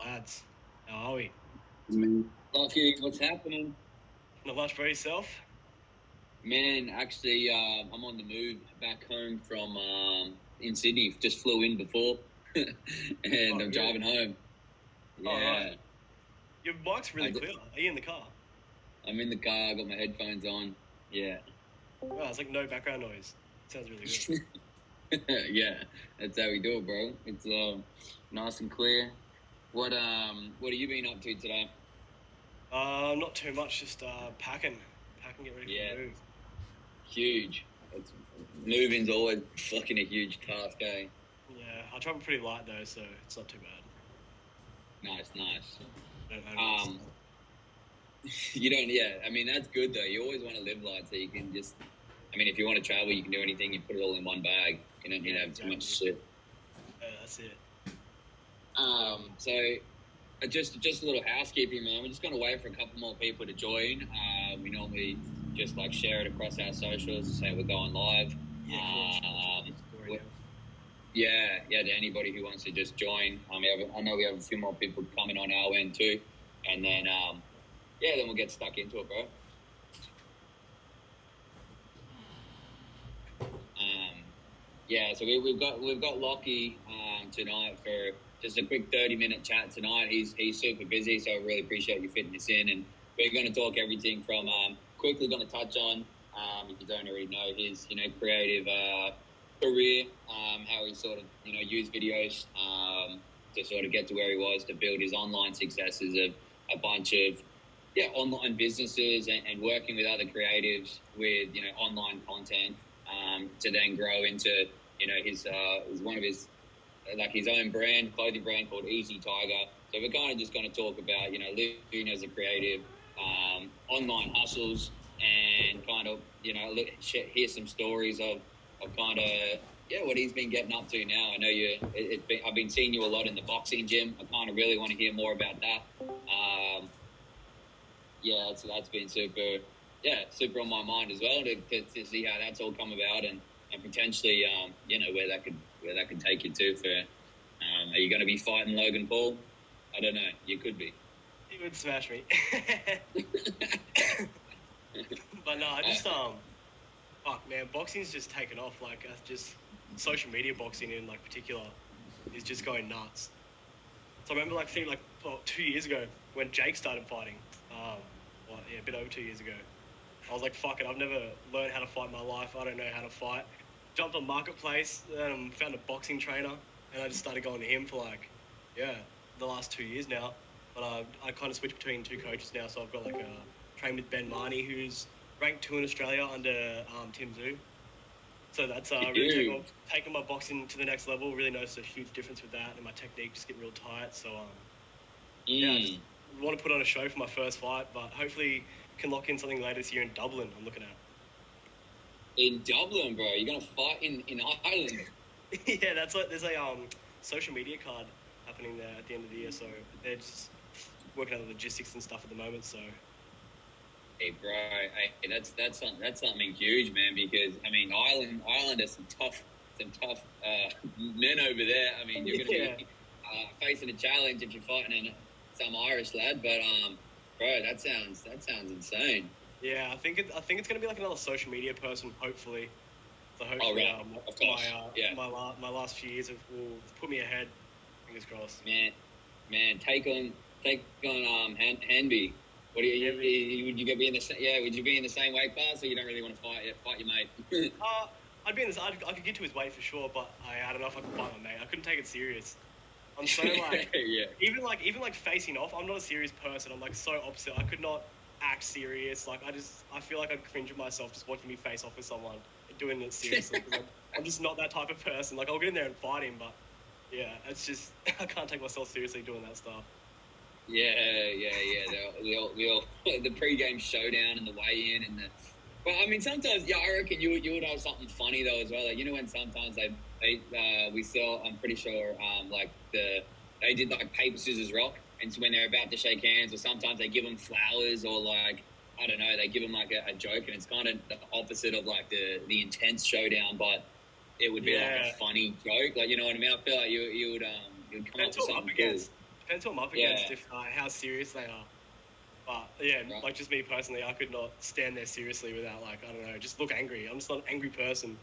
lads. How are we? Lucky, what's happening? Not much for yourself? Man, actually, I'm on the move back home from in Sydney. Just flew in before, and I'm driving home. Yeah. Oh, right. Your mic's really clear. Are you in the car? I'm in the car. I got my headphones on. Yeah. Wow, it's like no background noise. Sounds really good. Yeah, that's how we do it, bro. It's nice and clear. What have you been up to today? Not too much. Just packing, get ready for the move. Huge. Moving's always fucking a huge task, eh? Yeah, I travel pretty light though, so it's not too bad. Nice. Don't You don't, yeah. I mean, that's good though. You always want to live light so you can just. I mean, if you want to travel, you can do anything. You put it all in one bag. You don't need to have too much shit. Yeah, that's it. So just a little housekeeping, man. We're just gonna wait for a couple more people to join. We normally just like share it across our socials to say we're going live. Yeah, to anybody who wants to just join. I know we have a few more people coming on our end too, and then then we'll get stuck into it, bro. So we've got Lockie tonight for just a quick 30-minute chat tonight. He's super busy, so I really appreciate you fitting this in. And we're going to talk everything from quickly going to touch on if you don't already know his creative career, how he sort of used videos to sort of get to where he was, to build his online successes of a bunch of online businesses and working with other creatives with online content to then grow into his one of his his own brand, clothing brand called Easy Tiger. So we're kind of just going to talk about living as a creative, online hustles, and kind of hear some stories of kind of what he's been getting up to now. I know I've been seeing you a lot in the boxing gym. I kind of really want to hear more about that. So that's been super on my mind as well to see how that's all come about and potentially where that could take you to. Are you going to be fighting Logan Paul? I don't know. You could be. He would smash me. But no, I just fuck man, boxing's just taken off. Like just social media boxing in particular is just going nuts. So I remember 2 years ago when Jake started fighting. A bit over 2 years ago. I was like, fuck it, I've never learned how to fight in my life. I don't know how to fight. Jumped on Marketplace, found a boxing trainer, and I just started going to him for the last 2 years now. But I kind of switched between two coaches now, so I've got trained with Ben Marnie, who's ranked 2 in Australia under Tim Zhu. So that's really taking my boxing to the next level. Really noticed a huge difference with that, and my technique just getting real tight. So I just want to put on a show for my first fight, but hopefully can lock in something later this year in Dublin. I'm looking at. In Dublin, bro, you're gonna fight in Ireland. Yeah, there's a social media card happening there at the end of the year, so they're just working out the logistics and stuff at the moment. So, hey, bro, that's something huge, man. Because I mean, Ireland has some tough men over there. I mean, you're gonna be facing a challenge if you're fighting some Irish lad, but bro, that sounds insane. Yeah, I think it's gonna be another social media person, hopefully. So hopefully, of course. My last few years will put me ahead. Fingers crossed. Man, take on Hanby. What do you would you be in the would you be in the same weight class, or you don't really want to fight your mate? I'd be in this. I could get to his weight for sure, but I don't know if I could fight my mate. I couldn't take it serious. I'm so even facing off, I'm not a serious person. I'm so opposite. I could not act serious. I feel like I'd cringe at myself just watching me face off with someone doing it seriously. I'm just not that type of person. I'll get in there and fight him, but yeah, it's just I can't take myself seriously doing that stuff. Yeah. The pre-game showdown and the weigh-in and the. But I mean, sometimes I reckon you would have something funny though as well. When sometimes we saw, I'm pretty sure they did paper scissors rock, and so when they're about to shake hands, or sometimes they give them flowers, or I don't know, they give them a joke, and it's kind of the opposite of the intense showdown, but it would be a funny joke, you know what I mean? I feel like you would come up with something cool. Depends who I'm up Yeah. against, if how serious they are. But yeah, Right. like just me personally, I could not stand there seriously without like, I don't know, just look angry. I'm just not an angry person.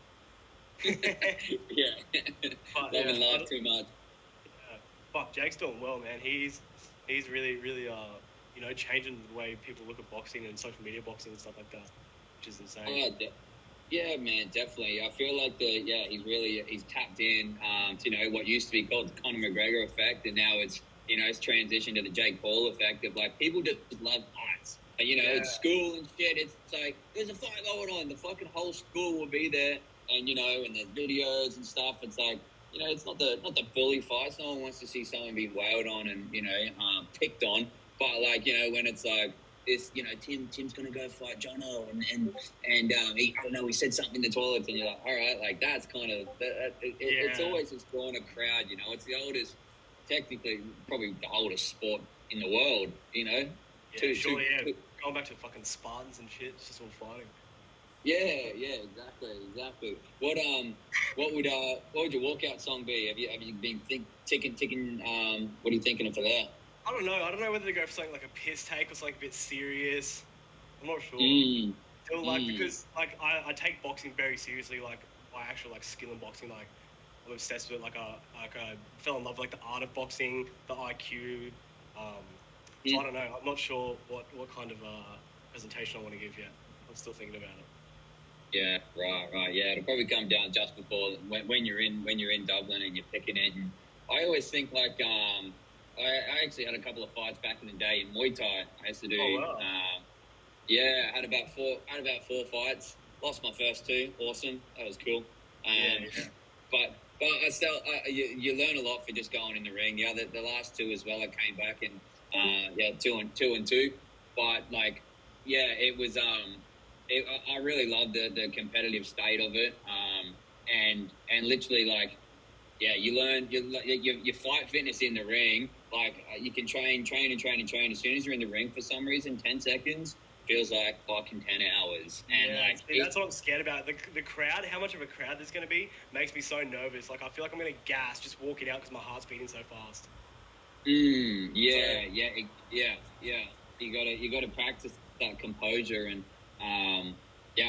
Yeah. But Love and yeah, laugh too much. yeah. Fuck, Jake's doing well, man. He's really changing the way people look at boxing and social media boxing and stuff like that, which is insane. Yeah, man, definitely. I feel like he's tapped in to what used to be called the Conor McGregor effect, and now it's it's transitioned to the Jake Paul effect of like people just love fights. And, it's school and shit. It's like there's a fight going on, the fucking whole school will be there, and and there's videos and stuff. It's like it's not the bully fights. No one wants to see someone being wailed on and picked on. But like when it's like this, Tim's gonna go fight Jono, and he, I don't know, he said something in the toilets, and you're like, all right, like that's kind of it's always just drawing a crowd. It's the oldest, technically probably the oldest sport in the world. Yeah, going back to fucking Spartans and shit, it's just all fighting. Yeah, exactly. What would your walkout song be? Have you been ticking? What are you thinking of for that? I don't know whether to go for something like a piss take or something a bit serious. I'm not sure. Because like I take boxing very seriously. Like my actual like skill in boxing. Like I'm obsessed with it. Like I fell in love with like the art of boxing, the IQ. So I don't know. I'm not sure what kind of presentation I want to give yet. I'm still thinking about it. Yeah, right. Yeah, it'll probably come down just before when you're in Dublin and you're picking it. And I always think like I actually had a couple of fights back in the day in Muay Thai. I used to do. Oh, wow. I had about four fights. Lost my first two. Awesome. That was cool. Yeah. But I still you learn a lot for just going in the ring. The last two as well. I came back and 2-2. But like it was I really loved the competitive state of it. And literally like. Yeah, you learn your fight fitness in the ring. Like you can train. As soon as you're in the ring, for some reason, 10 seconds feels like fucking 10 hours. And that's what I'm scared about. The crowd, how much of a crowd there's going to be, makes me so nervous. Like I feel like I'm going to gas just walking out because my heart's beating so fast. Yeah. You gotta practice that composure, and I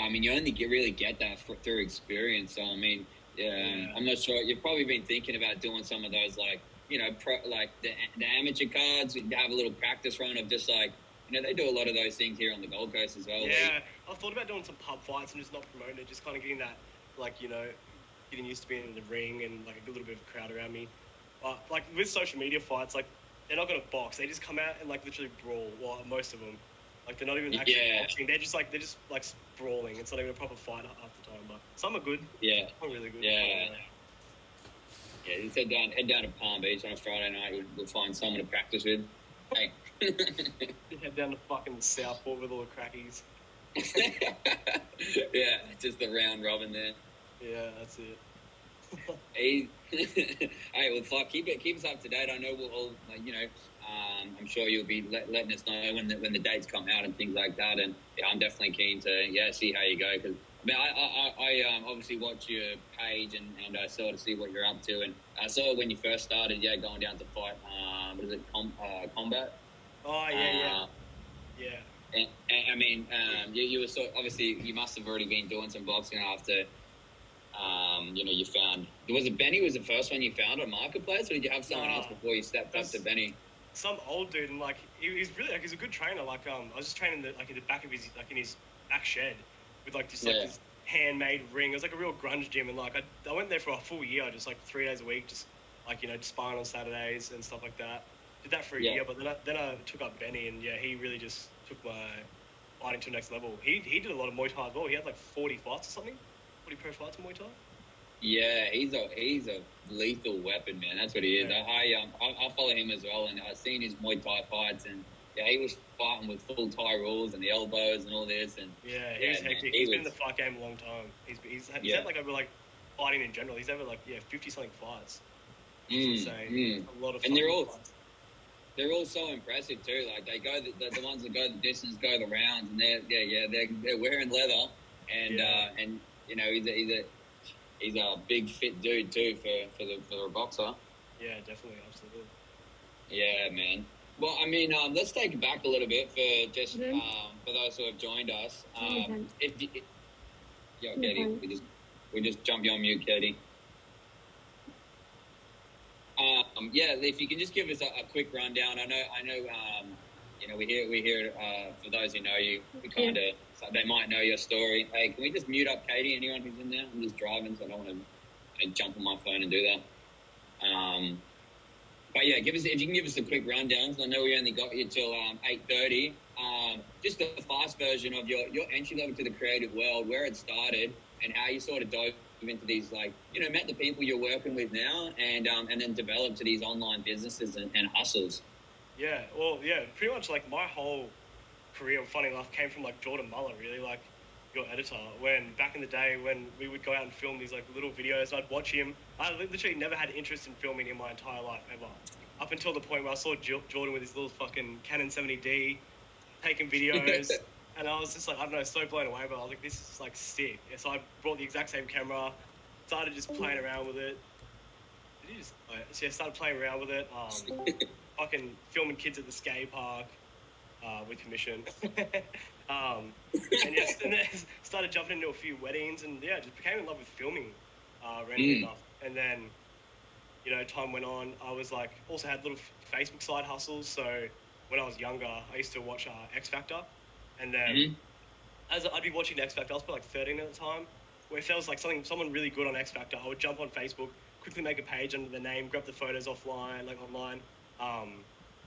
mean, you only really get that through experience. So I mean. I'm not sure. You've probably been thinking about doing some of those, like like the amateur cards. Have a little practice run of just like they do a lot of those things here on the Gold Coast as well. Yeah, I've thought about doing some pub fights and just not promoting it, just kind of getting that, like getting used to being in the ring and like a little bit of a crowd around me. But like with social media fights, like they're not gonna box. They just come out and like literally brawl. Well, most of them, like they're not even actually boxing. They're just like brawling. It's not even a proper fight half the time. But some are good. Yeah, some are really good. Yeah, just head down to Palm Beach on a Friday night. We'll find someone to practice with. Hey. Head down to fucking Southport with all the crackies. Yeah, just the round robin there. Yeah, that's it. Hey, well, fuck, keep us up to date. I know we'll all, I'm sure you'll be letting us know when the dates come out and things like that. And I'm definitely keen to see how you go, because I mean I obviously watch your page and I sort of see what you're up to, and I saw when you first started going down to fight what is it combat? Oh yeah. And I mean you were obviously you must have already been doing some boxing after. You found, was it Benny was the first one you found on Marketplace, or did you have someone else before you stepped up to Benny? Some old dude, and like he's really he's a good trainer. Like I was just training in the back of his in his back shed with like this handmade ring. It was like a real grunge gym, and like I went there for a full year, just like 3 days a week, just like just sparring on Saturdays and stuff like that. Did that for a year, but then I took up Benny, and he really just took my fighting to the next level. He did a lot of Muay Thai as well. He had like 40 fights or something. 40 pro fights in Muay Thai. Yeah, he's a lethal weapon, man. That's what he is. I follow him as well, and I've seen his Muay Thai fights, and he was fighting with full Thai rules and the elbows and all this. And he was hectic. He's been in the fight game a long time. He's had like over like fighting in general. He's over like 50 something fights. It's insane. A lot of. And they're all so impressive too. Like they go the ones that go the distance, go the rounds, and they're wearing leather, and he's a big fit dude too for a boxer. Yeah, definitely, absolutely. Yeah, man. Well, I mean, let's take it back a little bit for just for those who have joined us. If you, yeah, Katie, we just jumped you on mute, Katie. Yeah, if you can just give us a quick rundown. I know. You know, we hear. For those who know you, we kind of they might know your story. Hey, can we just mute up Katie? Anyone who's in there? I'm just driving, so I don't want to jump on my phone and do that. But yeah, if you can give us a quick rundown. So I know we only got you till 8:30. Just the fast version of your entry level to the creative world, where it started, and how you sort of dove into these, like, you know, met the people you're working with now, and then developed to these online businesses and hustles. Yeah, well, yeah, pretty much like my whole career, funny enough, came from like Jordan Muller, really, like your editor. When back in the day, when we would go out and film these like little videos, I'd watch him. I literally never had interest in filming in my entire life ever, up until the point where I saw Jordan with his little fucking Canon 70D taking videos, and I was just like, I don't know, so blown away. But I was like, this is like sick. And so I brought the exact same camera, started just playing around with it. So yeah, started playing around with it. Fucking filming kids at the skate park. With permission. And yes, and then started jumping into a few weddings, and yeah, just became in love with filming, randomly enough. And then, you know, time went on. I was like, also had little Facebook side hustles. So when I was younger, I used to watch X Factor, and then as I'd be watching X Factor, I was probably like 13 at the time. Where if there was like someone really good on X Factor, I would jump on Facebook, quickly make a page under the name, grab the photos offline, like online.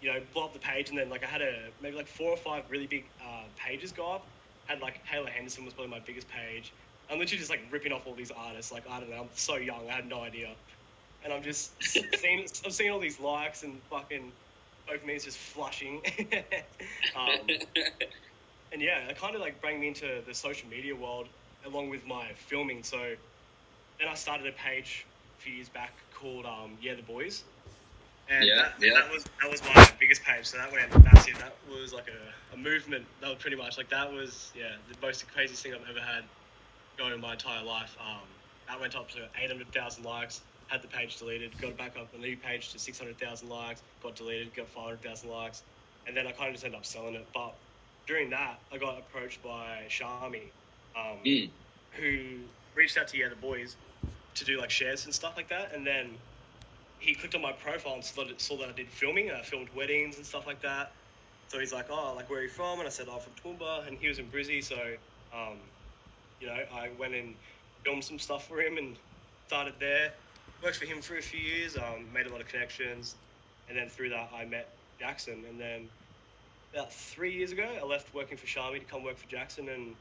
You know, blow up the page, and then like I had maybe like 4 or 5 really big pages go up. Had like Taylor Henderson was probably my biggest page. I'm literally just like ripping off all these artists. Like, I don't know, I'm so young, I had no idea, and I'm just I'm seeing all these likes, and fucking dopamine's just flushing. And yeah, it kind of like brought me into the social media world along with my filming. So then I started a page a few years back called Yeah the Boys. And that was my biggest page. So that went massive. That was like a movement. That was pretty much like, that was, yeah, the most craziest thing I've ever had going in my entire life. That went up to 800,000 likes. Had the page deleted. Got it back up a new page to 600,000 likes. Got deleted. Got 500,000 likes. And then I kind of just ended up selling it. But during that, I got approached by Shami, who reached out to the boys to do like shares and stuff like that. And then he clicked on my profile and saw that I did filming. I filmed weddings and stuff like that. So he's like, oh, like, where are you from? And I said, oh, I'm from Toowoomba. And he was in Brizzy. So, you know, I went and filmed some stuff for him and started there. Worked for him for a few years, made a lot of connections. And then through that, I met Jackson. And then about 3 years ago, I left working for Shami to come work for Jackson. And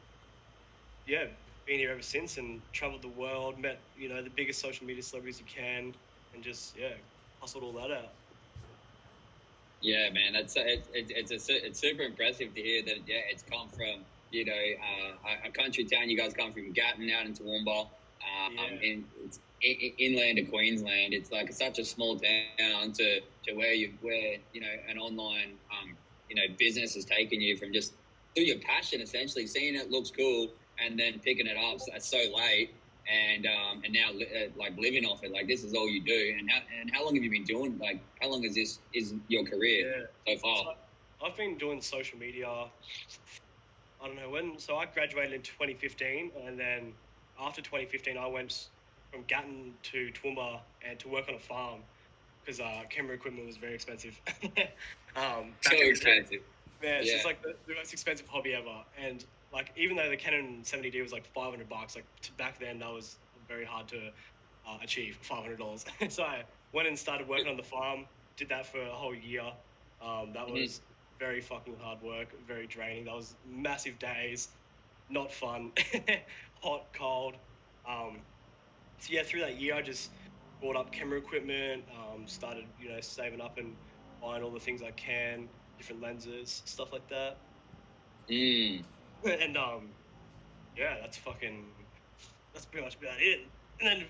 yeah, been here ever since, and traveled the world, met, you know, the biggest social media celebrities you can, and just, yeah, hustled all that out. Yeah, man, it's super impressive to hear that. Yeah, it's come from, you know, a country town. You guys come from Gatton out in Toowoomba, it's inland of Queensland. It's like such a small town to where you know, an online you know, business has taken you from just through your passion, essentially seeing it looks cool and then picking it up so late. And now like living off it, like this is all you do. And how long have you been doing? Like, how long is your career so far? So I've been doing social media. I don't know when. So I graduated in 2015, and then after 2015, I went from Gatton to Toowoomba and to work on a farm because camera equipment was very expensive. So expensive. Yeah, it's just like the most expensive hobby ever. And like, even though the Canon 70D was like $500, like back then that was very hard to achieve, $500. So I went and started working on the farm. Did that for a whole year. That was very fucking hard work, very draining. That was massive days, not fun, hot, cold. So yeah, through that year, I just bought up camera equipment, started, you know, saving up and buying all the things I can, different lenses, stuff like that. And yeah, that's pretty much about it. And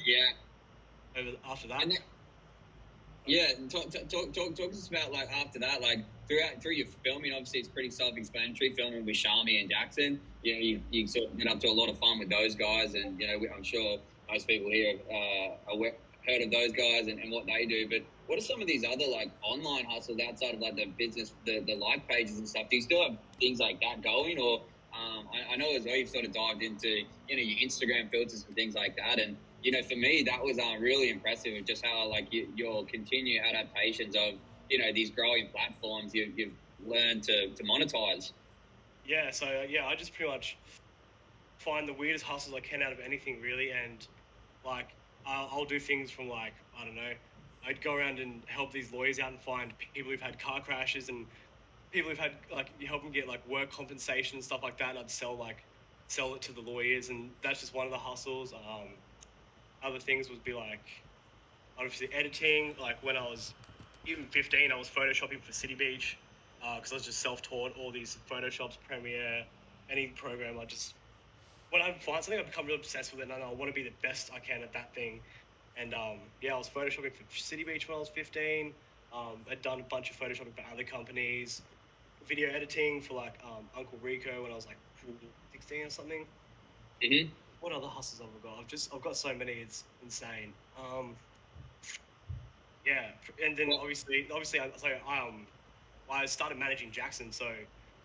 then after that. Talk to us about, like, after that, like through your filming. Obviously, it's pretty self-explanatory. Filming with Shami and Jackson, you know, you sort of get up to a lot of fun with those guys, and you know, I'm sure most people here have heard of those guys and what they do. But what are some of these other like online hustles outside of like the business, the like pages and stuff? Do you still have things like that going, or I know as well you've sort of dived into your Instagram filters and things like that, and for me that was really impressive of just how like your continued adaptations of these growing platforms you've learned to monetize. Yeah, so I just pretty much find the weirdest hustles I can out of anything really, and like I'll do things from like I don't know, I'd go around and help these lawyers out and find people who've had car crashes and people who've had like you help them get like work compensation and stuff like that, and I'd sell it to the lawyers, and that's just one of the hustles. Other things would be like obviously editing. Like when I was even 15, I was photoshopping for City Beach because I was just self-taught all these Photoshops, Premiere, any program. When I find something, I become really obsessed with it, and I want to be the best I can at that thing. And I was photoshopping for City Beach when I was 15. I'd done a bunch of photoshopping for other companies, video editing for like Uncle Rico when I was like 16 or something. Mm-hmm. What other hustles have I got? I've got so many, it's insane. Yeah, and then obviously I started managing Jackson. So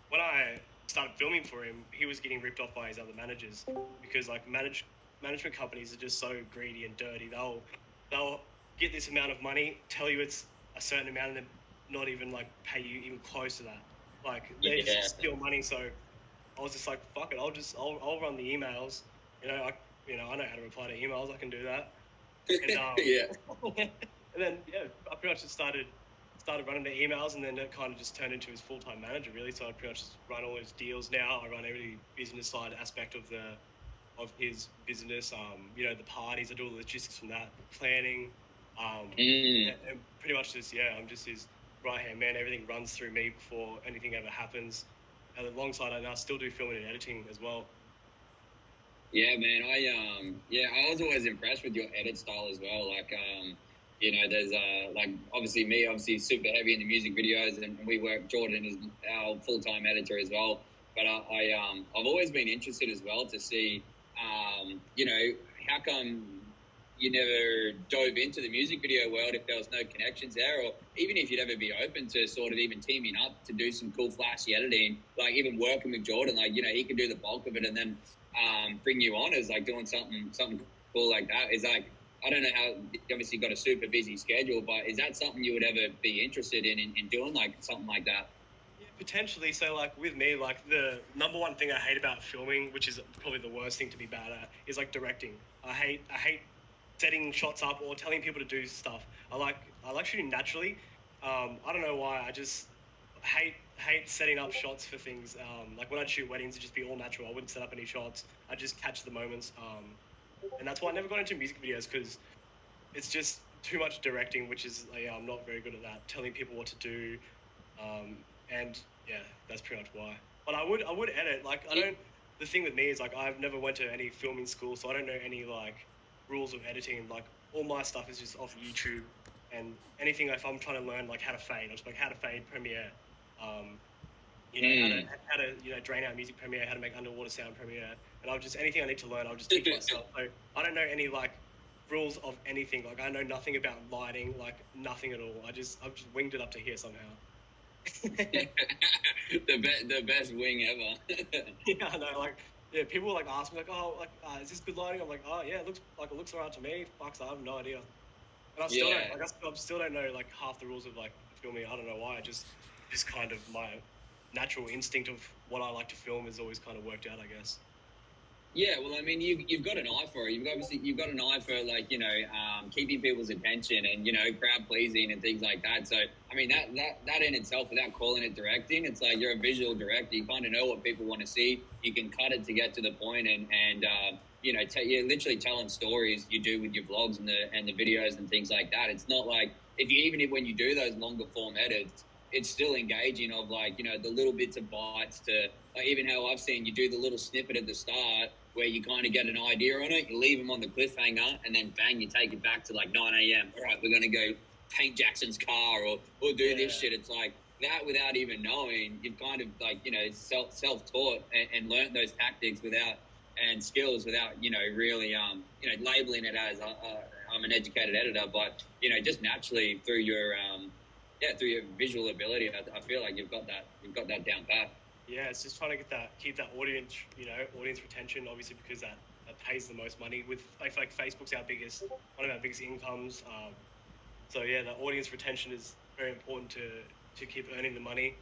when I started filming for him, he was getting ripped off by his other managers because like management companies are just so greedy and dirty. They'll get this amount of money, tell you it's a certain amount, and then not even like pay you even close to that. Like they just steal money. So I was just like, fuck it, I'll run the emails. I know how to reply to emails. I can do that. And Yeah. and then I pretty much just started running the emails, and then it kind of just turned into his full-time manager really. So I pretty much just run all his deals now. I run every business side aspect of his business. The parties, I do all the logistics from that, planning. And pretty much just I'm just his right hand man. Everything runs through me before anything ever happens. And alongside I still do filming and editing as well. Yeah, man. I was always impressed with your edit style as well. Like, there's like obviously super heavy in the music videos, and we work. Jordan is our full-time editor as well. But I've always been interested as well to see, how come you never dove into the music video world if there was no connections there, or even if you'd ever be open to sort of even teaming up to do some cool flashy editing, like even working with Jordan, like he can do the bulk of it, and then bring you on as like doing something cool like that. Is like, I don't know how, obviously got a super busy schedule, but is that something you would ever be interested in doing, like something like that? Yeah, potentially. So like with me, like the number one thing I hate about filming, which is probably the worst thing to be bad at, is like directing. I hate setting shots up or telling people to do stuff. I like shooting naturally. I don't know why. I just hate setting up shots for things. Like when I'd shoot weddings, it'd just be all natural. I wouldn't set up any shots. I'd just catch the moments. And that's why I never got into music videos, because it's just too much directing, which is I'm not very good at that. Telling people what to do, and that's pretty much why. But I would edit. Like I don't. The thing with me is like I've never went to any filming school, so I don't know any like rules of editing. Like all my stuff is just off YouTube, and anything if I'm trying to learn like how to fade, I'm just like how to fade Premiere, how to drain out music Premiere, how to make underwater sound Premiere, and I'll just anything I need to learn, I'll just teach myself. So I don't know any like rules of anything. Like I know nothing about lighting, like nothing at all. I've just winged it up to here somehow. the best wing ever. Yeah, I know. Like, people like ask me like, oh, like, is this good lighting? I'm like, oh yeah, it looks alright to me. Fucks, I have no idea. And I still don't like, I still don't know like half the rules of like filming. I don't know why. Just kind of my natural instinct of what I like to film has always kind of worked out, I guess. Yeah, well, I mean, you've got an eye for it. You've got an eye for like keeping people's attention and crowd pleasing and things like that. So I mean that in itself, without calling it directing, it's like you're a visual director. You kind of know what people want to see. You can cut it to get to the point, and you're literally telling stories. You do with your vlogs and the videos and things like that. It's not like even when you do those longer form edits, it's still engaging of like the little bits of bites to like, even how I've seen you do the little snippet at the start where you kind of get an idea on it, you leave them on the cliffhanger, and then bang, you take it back to like 9 a.m. All right, we're going to go paint Jackson's car or do this shit. It's like that without even knowing. You've kind of like, self-taught and learnt those tactics and skills without, really, labeling it as, I'm an educated editor, but just naturally through your through your visual ability, I feel like you've got that down pat. Yeah, it's just trying to keep that audience, audience retention, obviously, because that pays the most money. With like Facebook's one of our biggest incomes. So yeah, the audience retention is very important to keep earning the money.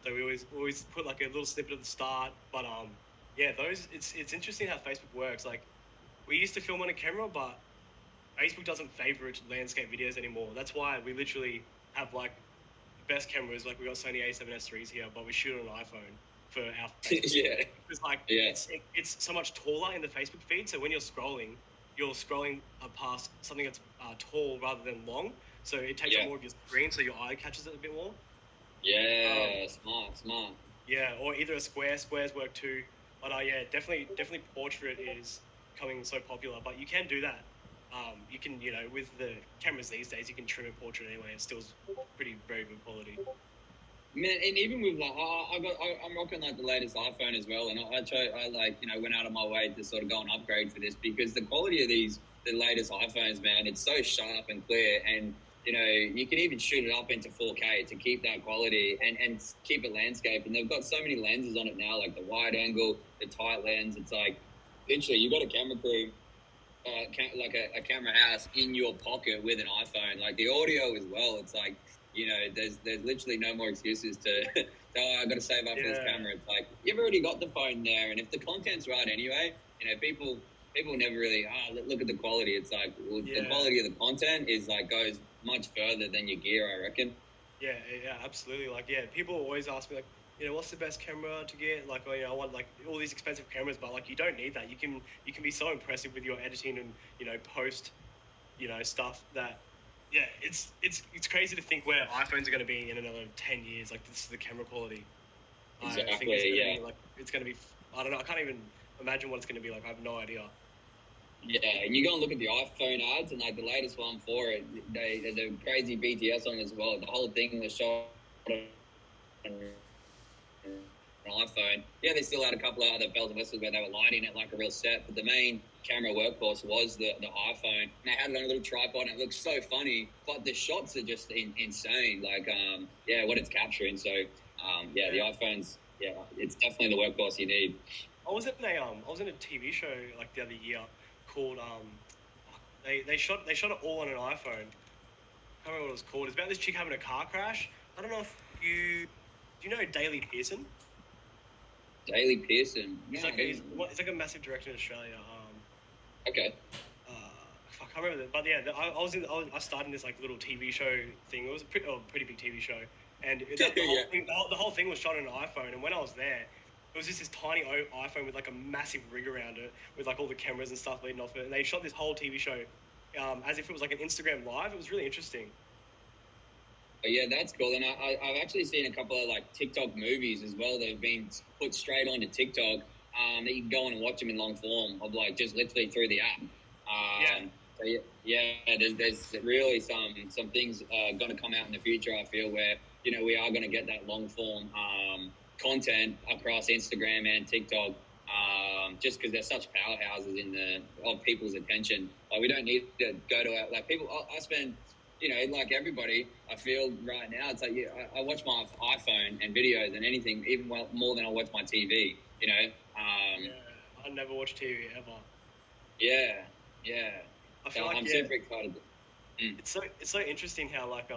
So we always put like a little snippet at the start. But yeah, it's interesting how Facebook works. Like we used to film on a camera, but Facebook doesn't favorite landscape videos anymore. That's why we literally have like the best cameras. Like we got Sony A7S3s here, but we shoot on an iPhone for our Facebook. Yeah. It's like Yeah. it's so much taller in the Facebook feed. So when you're scrolling past something that's tall rather than long. So it takes up more of your screen, so your eye catches it a bit more. Yeah, smart. Yeah, or either a square. Squares work too. But yeah, definitely portrait is becoming so popular. But you can do that. You can, with the cameras these days, you can trim a portrait anyway. It's still very good quality. Man, and even with like, I'm rocking like the latest iPhone as well, and I went out of my way to sort of go and upgrade for this because the quality of the latest iPhones, man, it's so sharp and clear, and you can even shoot it up into 4K to keep that quality and keep it landscape. And they've got so many lenses on it now, like the wide angle, the tight lens. It's like literally you got a camera crew. Like a camera house in your pocket with an iPhone, like the audio as well. It's like, there's literally no more excuses to, I got to save up for this camera. It's like, you've already got the phone there. And if the content's right anyway, people never really, look at the quality. It's like, well, the quality of the content is like, goes much further than your gear, I reckon. Yeah, absolutely. Like, people always ask me like, what's the best camera to get? Like, I want like all these expensive cameras, but like you don't need that. You can be so impressive with your editing and post, stuff that, it's crazy to think where iPhones are going to be in another 10 years. Like this is the camera quality. Exactly. I think it's going to be. I don't know. I can't even imagine what it's going to be like. I have no idea. Yeah, and you go and look at the iPhone ads, and like the latest one for it, there's a crazy BTS on it as well. The whole thing was shot on an iPhone. Yeah, they still had a couple of other bells and whistles where they were lighting it like a real set, but the main camera workhorse was the iPhone. And they had it on a little tripod, and it looks so funny, but the shots are just insane. Like, what it's capturing. So, the iPhones, it's definitely the workhorse you need. I was in a TV show like the other year called they shot it all on an iPhone. I can't remember what it was called. It's about this chick having a car crash. I don't know if do you know Daley Pearson? Daley Pearson. He's like a massive director in Australia. Okay. I can't remember that, but yeah, I started in this like little TV show thing. It was a pretty big TV show, and the whole thing was shot on an iPhone. And when I was there, it was just this tiny iPhone with like a massive rig around it, with like all the cameras and stuff leading off it. And they shot this whole TV show as if it was like an Instagram live. It was really interesting. Yeah, that's cool. And I've actually seen a couple of like TikTok movies as well that have been put straight onto TikTok. That you can go on and watch them in long form of like just literally through the app. So there's really some things going to come out in the future. I feel where we are going to get that long form content across Instagram and TikTok. Just because they're such powerhouses of people's attention. Like we don't need to go to like people. I spend. Like everybody, I feel right now, it's like, I watch my iPhone and videos and anything, even more than I watch my TV, I never watch TV ever. Yeah. I feel I'm super excited. It's so interesting how like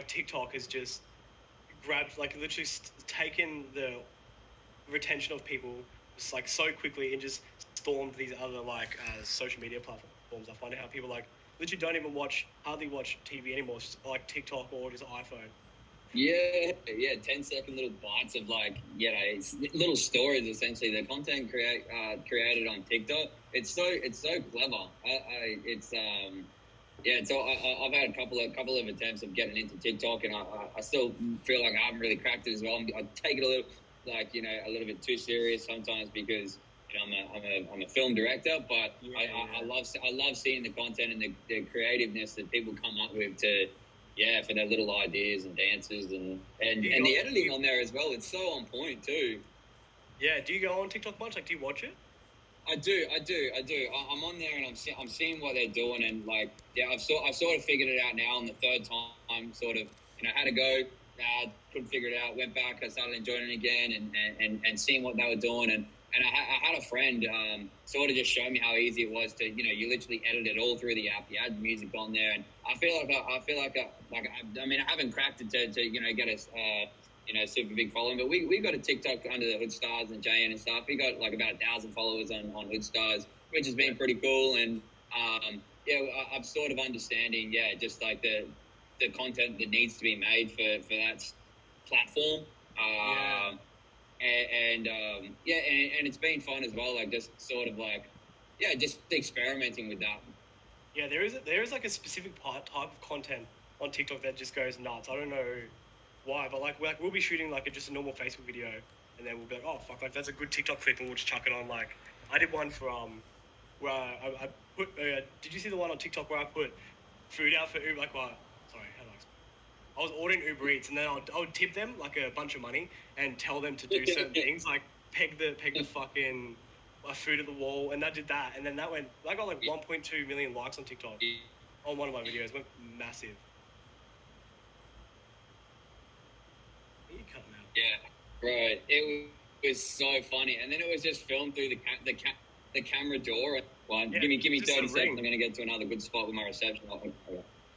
TikTok has just grabbed, like literally taken the retention of people just like so quickly and just stormed these other like social media platforms. I find out how people like literally don't even hardly watch TV anymore. It's just like TikTok or just iPhone. Yeah, 10-second little bites of like, it's little stories essentially. The content created on TikTok. It's so clever. I've had a couple of attempts of getting into TikTok, and I still feel like I haven't really cracked it as well. I take it a little bit too serious sometimes because. I'm a film director, but I love seeing the content and the creativeness that people come up with for their little ideas and dances and the editing on there as well. It's so on point too. Yeah, do you go on TikTok much? Like, do you watch it? I do. I'm on there and I'm seeing what they're doing, and like, yeah, I've sort of figured it out now on the third time. Sort of, had to go. Couldn't figure it out. Went back. I started enjoying it again, and seeing what they were doing, and I had a friend sort of just show me how easy it was to, you literally edit it all through the app. You had music on there, and I haven't cracked it to get a super big following, but we got a TikTok under the Hoodstarz and JN and stuff. We got like about 1,000 followers on Hoodstarz, which has been pretty cool. And I'm sort of understanding, just like the content that needs to be made for that platform. And it's been fun as well. Like just sort of like, just experimenting with that. Yeah, there is like a specific type of content on TikTok that just goes nuts. I don't know why, but like we'll be shooting like just a normal Facebook video, and then we'll be like, oh fuck, like that's a good TikTok clip, and we'll just chuck it on. Like I did one for where I put. Did you see the one on TikTok where I put food out for Uber? Like, sorry, how do I explain? I was ordering Uber Eats, and then I would tip them like a bunch of money and tell them to do certain things, like peg the fucking food at the wall, and I did that, and then I got like 1.2 million likes on TikTok on one of my videos. It went massive. You cut me out. Yeah, right. It was so funny, and then it was just filmed through the camera door. Well, give me 30 seconds. I'm gonna get to another good spot with my reception.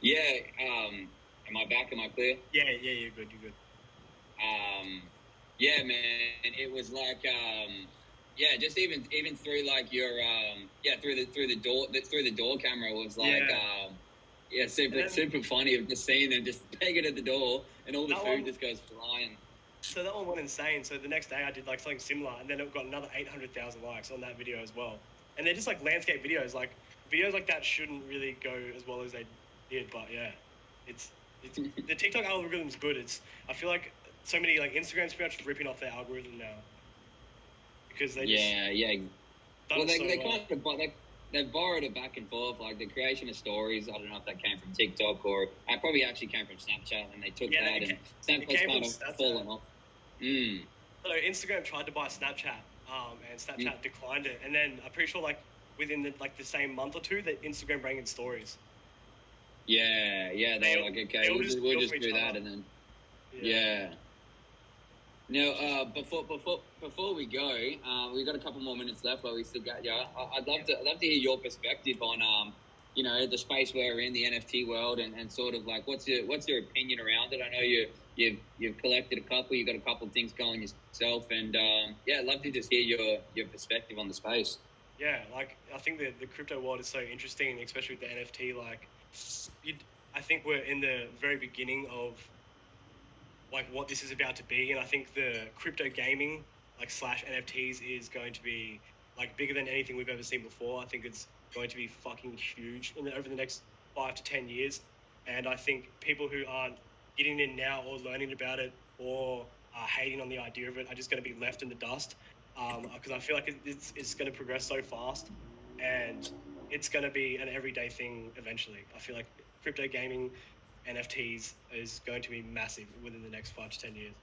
Yeah. Am I back? Am I clear? Yeah, you're good. You're good. Yeah, man. It was like, just even through like your, through the door camera was like, super funny of just seeing them just peg it at the door and all the food just goes flying. So that one went insane. So the next day I did like something similar, and then it got another 800,000 likes on that video as well. And they're just like landscape videos. Like videos like that shouldn't really go as well as they did, but yeah, it's the TikTok algorithm's good. I feel like so many like Instagram's pretty much ripping off their algorithm now because they Well, they've borrowed it back and forth. Like the creation of stories, I don't know if that came from TikTok or I probably actually came from Snapchat, and they took that and Snapchat's kind of fallen off. So Instagram tried to buy Snapchat, and Snapchat declined it, and then I'm pretty sure like within the same month or two that Instagram brought in stories. Yeah, they're like, okay, we'll just do that, and then Now, before we go, we've got a couple more minutes left where we still got you. I'd love to hear your perspective on the space we're in, the NFT world, and sort of like what's your opinion around it? I know you've collected a couple, you've got a couple of things going yourself, and I'd love to just hear your perspective on the space. Yeah, like I think the crypto world is so interesting, especially with the NFT. Like, I think we're in the very beginning of like what this is about to be, and I think the crypto gaming like / NFTs is going to be like bigger than anything we've ever seen before. I think it's going to be fucking huge over the next 5 to 10 years, and I think people who aren't getting in now or learning about it or hating on the idea of it are just going to be left in the dust, because I feel like it's going to progress so fast, and it's going to be an everyday thing eventually. I feel like crypto gaming, NFTs is going to be massive within the next 5 to 10 years.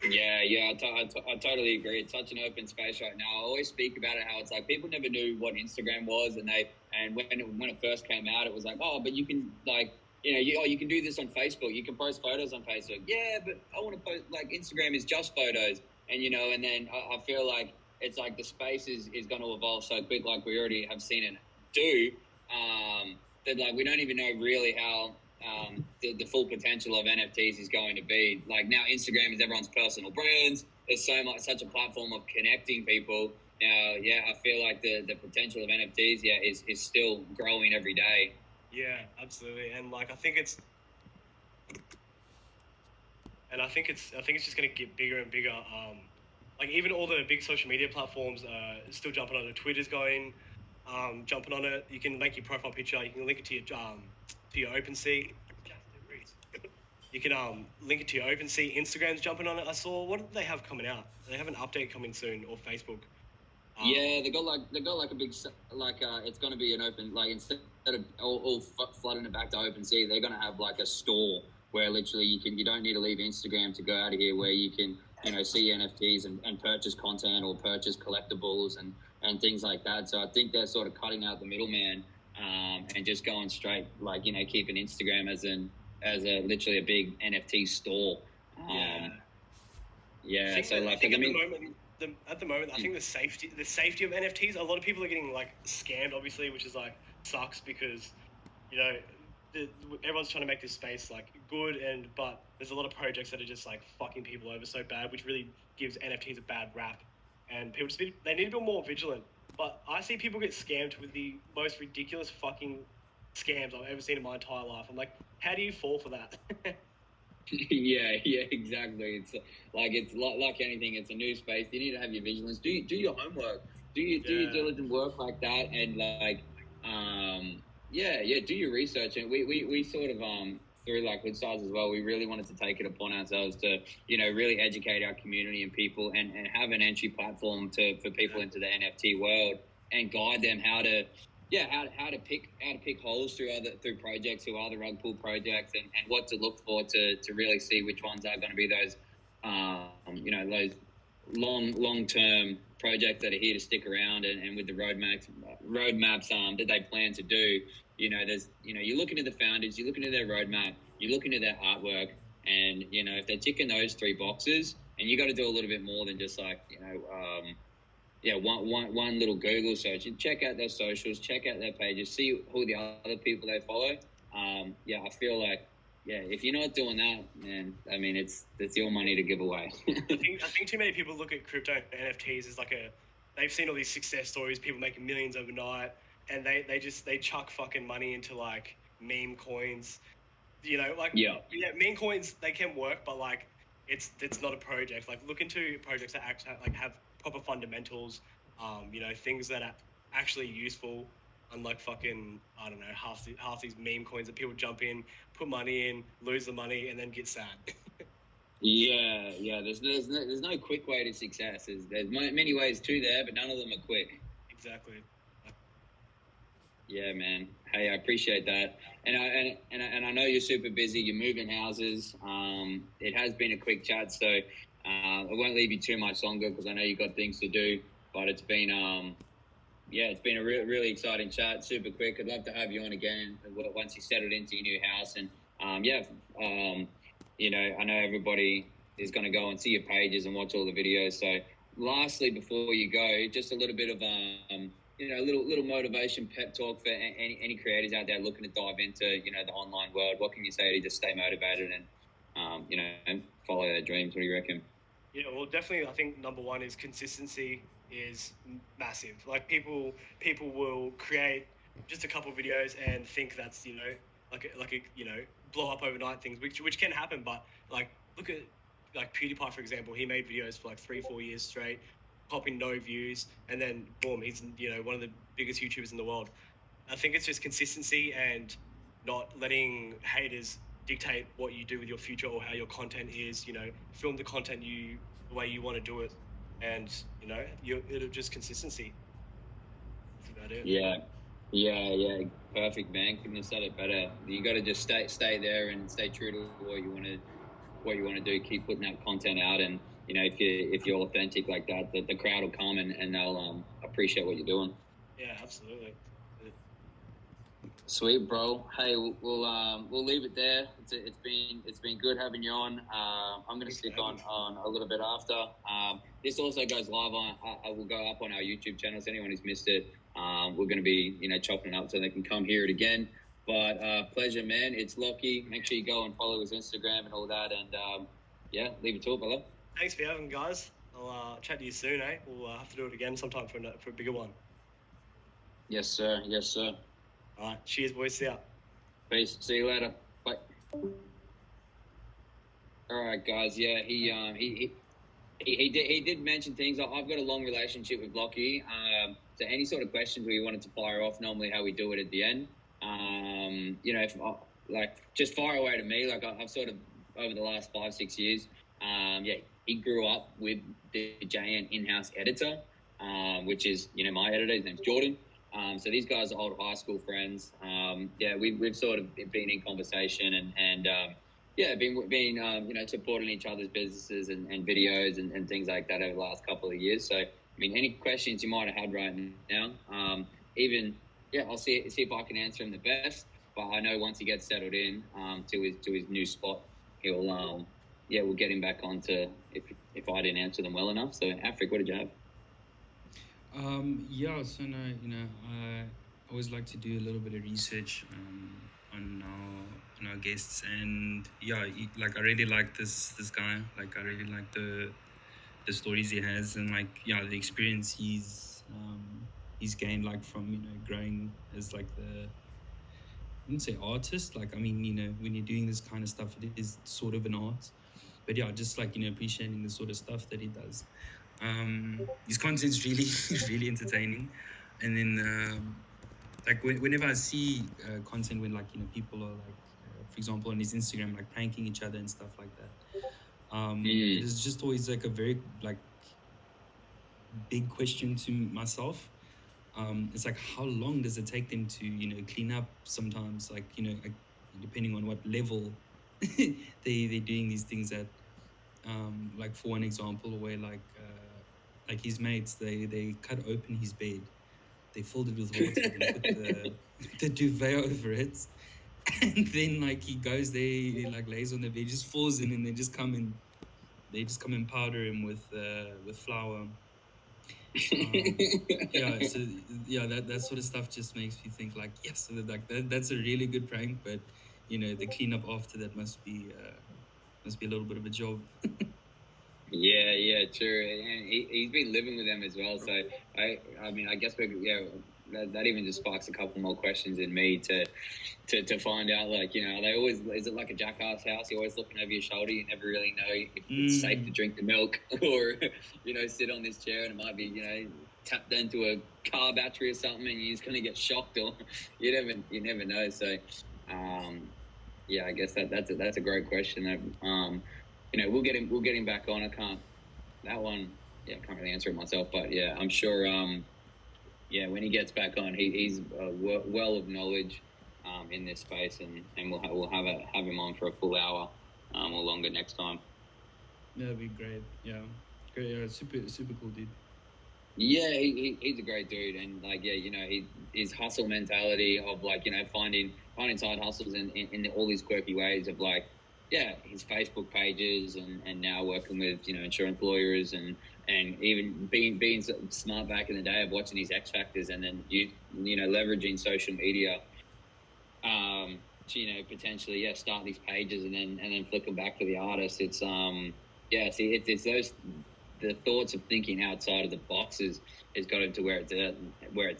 Yeah, I totally agree. It's such an open space right now. I always speak about it, how it's like people never knew what Instagram was, and when it first came out, it was like, oh, but you can like, you can do this on Facebook. You can post photos on Facebook. Yeah, but I want to post, like, Instagram is just photos, and and then I feel like it's like the space is going to evolve so quick, like we already have seen it do. That like we don't even know really how the full potential of NFTs is going to be. Like now, Instagram is everyone's personal brands. There's such a platform of connecting people. Now, I feel like the potential of NFTs, is still growing every day. Yeah, absolutely, and like I think it's just going to get bigger and bigger. Like even all the big social media platforms still jumping on it. Twitter's going. Jumping on it, you can make your profile picture. You can link it to your OpenSea. You can link it to your OpenSea. Instagram's jumping on it. I saw, what did they have coming out? They have an update coming soon, or Facebook. They got like a big it's going to be an open, like instead of all flooding it back to OpenSea, they're going to have like a store where literally you don't need to leave Instagram to go out of here, where you can see NFTs and purchase content or purchase collectibles and things like that. So I think they're sort of cutting out the middleman and just going straight, like, keeping Instagram as literally a big NFT store. So like, at the moment, I think the safety of NFTs, a lot of people are getting like scammed, obviously, which is like sucks because, everyone's trying to make this space like good, but there's a lot of projects that are just like fucking people over so bad, which really gives NFTs a bad rap, and people they need to be more vigilant. But I see people get scammed with the most ridiculous fucking scams I've ever seen in my entire life. I'm like, how do you fall for that? Yeah, exactly. It's like anything. It's a new space. You need to have your vigilance. Do your homework. Do your diligent work like that, and like, do your research. And we sort of through like Hoodstarz as well, we really wanted to take it upon ourselves to really educate our community and people, and have an entry platform for people into the NFT world, and guide them how to pick holes through projects who are the rug pull projects, and what to look for to really see which ones are going to be those those long term projects that are here to stick around, and with the roadmaps that they plan to do. There's you look into the founders, you look into their roadmap, you look into their artwork, and if they're ticking those 3 boxes, and you got to do a little bit more than just like one little Google search, and check out their socials, check out their pages, see who the other people they follow. I feel like, if you're not doing that, man, I mean, it's your money to give away. I think too many people look at crypto and NFTs as like they've seen all these success stories, people making millions overnight, and they chuck fucking money into like meme coins. Meme coins, they can work, but like it's not a project. Like, look into projects that actually like have proper fundamentals, things that are actually useful, unlike fucking, I don't know, half these meme coins that people jump in, put money in, lose the money, and then get sad. There's no quick way to success. There's many ways to there, but none of them are quick. Exactly. Yeah, man. Hey, I appreciate that, and I know you're super busy. You're moving houses. It has been a quick chat, so I won't leave you too much longer because I know you've got things to do. But it's been it's been a really exciting chat. Super quick. I'd love to have you on again once you settled into your new house. And I know everybody is going to go and see your pages and watch all the videos. So, lastly, before you go, just a little bit of little motivation pep talk for any creators out there looking to dive into the online world. What can you say to just stay motivated and follow their dreams? What do you reckon? Yeah, well, definitely. I think number one is consistency is massive. Like, people will create just a couple of videos and think that's blow up overnight things, which can happen. But like, look at like PewDiePie, for example. He made videos for like 3-4 years straight, popping no views, and then boom, he's one of the biggest YouTubers in the world. I think it's just consistency and not letting haters dictate what you do with your future or how your content is. Film the content the way you want to do it, and it'll just consistency. That's about it. Yeah, perfect, man. Couldn't have said it better. You got to just stay there and stay true to what you want to do. Keep putting that content out, and if you're authentic like that, the crowd will come and they'll appreciate what you're doing. Yeah, absolutely. Sweet, bro. Hey, we'll leave it there. It's been good having you on. I'm gonna stick on a little bit after. This also goes live on. I will go up on our YouTube channels. Anyone who's missed it, we're gonna be chopping it up so they can come hear it again. But pleasure, man. It's Lockie. Make sure you go and follow his Instagram and all that. And leave it to it, brother. Thanks for having me, guys. I'll chat to you soon, eh? We'll have to do it again sometime for a bigger one. Yes, sir. All right. Cheers, boys. See ya. Peace. See you later. Bye. All right, guys. Yeah, he did mention things. I've got a long relationship with Lockie. So any sort of questions we wanted to fire off, normally how we do it at the end. Just fire away to me. Like, I've sort of over the last 5-6 years. He grew up with the JN in-house editor, which is my editor. His name's Jordan. So these guys are old high school friends. We've sort of been in conversation, and yeah, been supporting each other's businesses and videos and things like that over the last couple of years. So, I mean, any questions you might have had right now, even I'll see if I can answer them the best. But I know once he gets settled in to his new spot, he'll we'll get him back on to if I didn't answer them well enough. So, Afric, what did you have? So no, I always like to do a little bit of research on our guests, and like I really like this guy. Like I really like the stories he has, and like the experience he's gained, like from growing as like I wouldn't say artist. Like I mean, when you're doing this kind of stuff, it is sort of an art. But yeah, just like appreciating the sort of stuff that he does. His content's really really entertaining, and then like whenever I see content when like people are like, for example, on his Instagram, like pranking each other and stuff like that. It is just always like a very like big question to myself. It's like, how long does it take them to clean up? Sometimes, like like, depending on what level they're doing these things at. Like for one example, where like his mates, they cut open his bed, they filled it with water, then put the duvet over it, and then like he goes there, he like lays on the bed, just falls in, and they just come and powder him with flour. So that sort of stuff just makes me think like, yes, like that's a really good prank, but the cleanup after that must be a little bit of a job. Yeah, true. And he's been living with them as well. So I mean, I guess that even just sparks a couple more questions in me to find out, like, they always, is it like a jackass house? You're always looking over your shoulder. You never really know if it's safe to drink the milk or, sit on this chair and it might be, tapped into a car battery or something and you're just going to get shocked, or you never know. So, I guess that's a great question. We'll get him back on. I can't really answer it myself, but I'm sure. When he gets back on, he's a well of knowledge in this space, and we'll have him on for a full hour or longer next time. That'd be great. Yeah, great. Yeah, super cool dude. Yeah, he's a great dude, and like his hustle mentality of like finding side hustles in all these quirky ways of like his Facebook pages and now working with insurance lawyers and even being smart back in the day of watching these X Factors and then leveraging social media to potentially start these pages and then flick them back to the artist. It's it's those the thoughts of thinking outside of the boxes has got him to where it's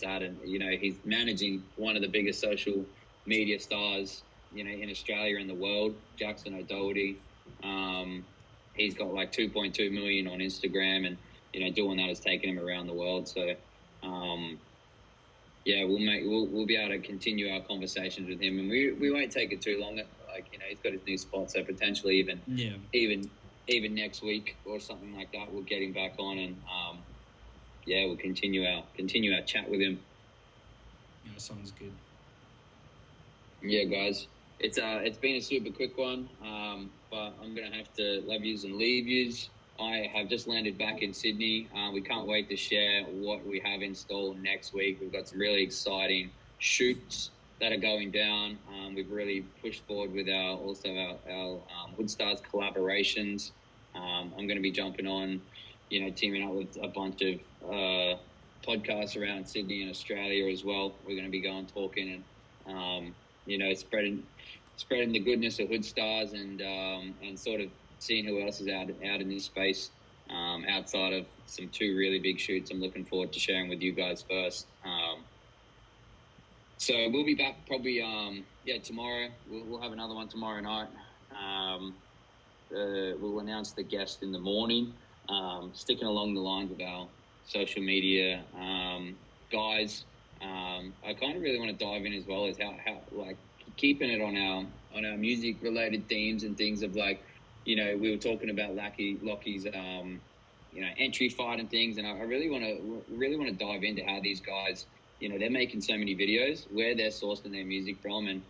at, and he's managing one of the biggest social media stars in Australia and the world, Jackson O'Doherty. He's got like 2.2 million on Instagram, and doing that has taken him around the world. So we'll be able to continue our conversations with him, and we won't take it too long. Like he's got his new spot, so potentially even next week or something like that, we'll get him back on, and we'll continue our chat with him. Yeah, sounds good. Yeah, guys, it's been a super quick one, but I'm gonna have to love yous and leave yous. I have just landed back in Sydney. We can't wait to share what we have installed next week. We've got some really exciting shoots that are going down. We've really pushed forward with our Hoodstarz collaborations. I'm going to be jumping on, teaming up with a bunch of podcasts around Sydney and Australia as well. We're going to be going talking and spreading the goodness of Hoodstarz and sort of seeing who else is out in this space outside of some two really big shoots. I'm looking forward to sharing with you guys first. So we'll be back probably tomorrow. We'll have another one tomorrow night. We'll announce the guest in the morning. Sticking along the lines of our social media guys. I kind of really want to dive in as well as how like keeping it on our music related themes and things of like, we were talking about Lockie's entry fight and things, and I really want to dive into how these guys, they're making so many videos, where they're sourcing their music from, and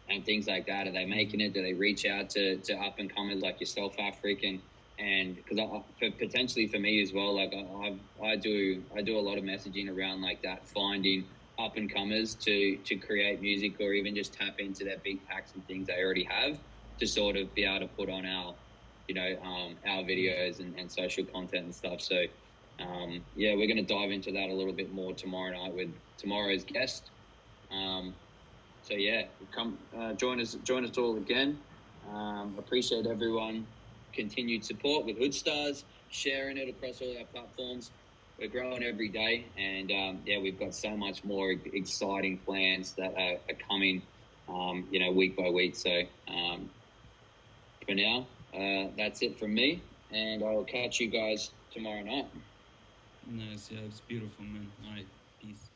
and things like that? Are they making it? Do they reach out to up and comers like yourself, African? And because potentially for me as well, like I do a lot of messaging around like that, finding up and comers to create music or even just tap into their big packs and things they already have to sort of be able to put on our our videos and social content and stuff. So yeah, we're going to dive into that a little bit more tomorrow night with tomorrow's guest. So yeah, come join us all again. Appreciate everyone continued support with Hoodstarz, sharing it across all our platforms. We're growing every day, and yeah, we've got so much more exciting plans that are coming, week by week. So for now, that's it from me, and I'll catch you guys tomorrow night. Nice. Yeah, it's beautiful, man. All right. Peace.